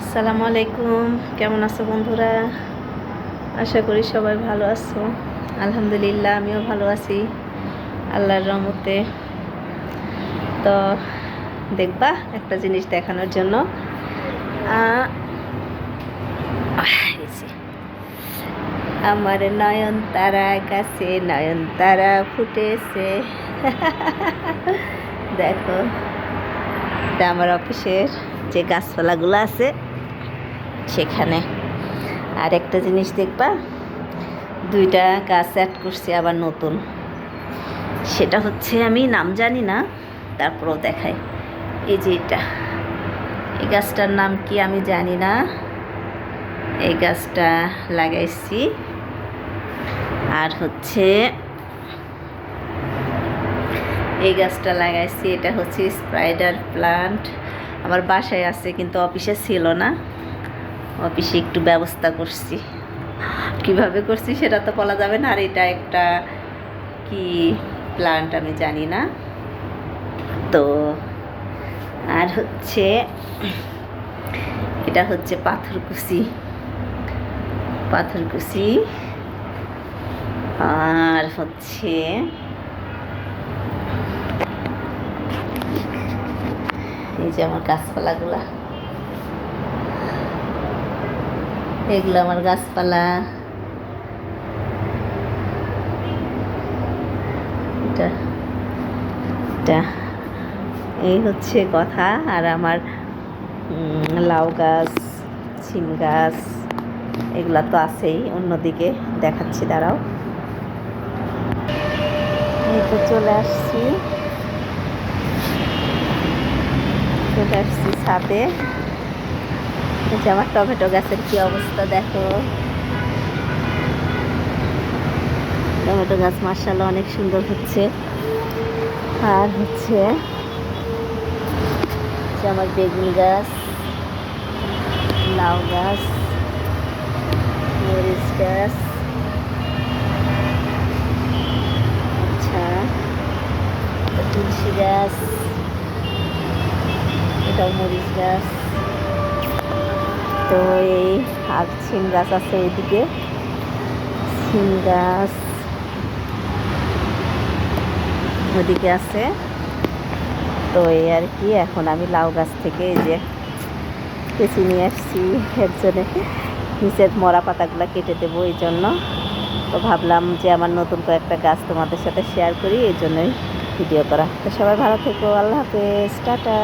আসসালামু আলাইকুম। কেমন আছো বন্ধুরা? আশা করি সবাই ভালো আছো। আলহামদুলিল্লাহ আমিও ভালো আছি আল্লাহর রহমতে। তো দেখবা একটা জিনিস দেখানোর জন্য এই যে, আমার নয়নতারা গাছে নয়নতারা ফুটেছে। দেখো, এটা আমার অফিসের যে গাছপালাগুলো আছে সেখানে। আর একটা জিনিস দেখবা, দুইটা গাছ অ্যাড করছি আবার নতুন। সেটা হচ্ছে আমি নাম জানি না, তারপরেও দেখাই। এই যে এই গাছটার নাম কি আমি জানি না। এই গাছটা লাগাইছি। আর হচ্ছে এই গাছটা লাগাইছি, এটা হচ্ছে স্পাইডার প্লান্ট। আমার বাসায় আছে কিন্তু অফিসে ছিল না, অফিসে একটু ব্যবস্থা করছি। কিভাবে করছি সেটা তো বলা যাবে না। আর এটা একটা কি প্লান্ট আমি জানি না। তো আর হচ্ছে এটা হচ্ছে পাথরকুচি। আর হচ্ছে এই যে আমার গাছপালাগুলা, এগুলো আমার গাছপালা। এটা এই হচ্ছে কথা। আর আমার লাউ গাছ, সিম গাছ, এগুলা তো আছেই। অন্যদিকে দেখাচ্ছি, দাঁড়াও। এই তো চলে আসছি ছাদে। এই যে আমার টমেটো গাছের কি অবস্থা দেখো। টমেটো গাছ মাশাআল্লাহ অনেক সুন্দর হচ্ছে। আর হচ্ছে আমার বেগুন গাছ, লাউ গাছ, মরিচ গাছ, আচ্ছা তুলসী গাছ, এটাও মরিচ গাছ। তো এই আর সিম গাছ আছে, ওইদিকে সিম গাছ ওইদিকে আছে। তো এই আর কি, এখন আমি লাউ গাছ থেকে এই যে কেচি নিয়ে আসছি, এর জন্য নিচের মরা পাতাগুলো কেটে দেবো এই জন্য। তো ভাবলাম যে আমার নতুন কয়েকটা গাছ তোমাদের সাথে শেয়ার করি, এই জন্যই ভিডিও করা। তো সবাই ভালো থেকো, আল্লাহ হাফেজ, টাটা।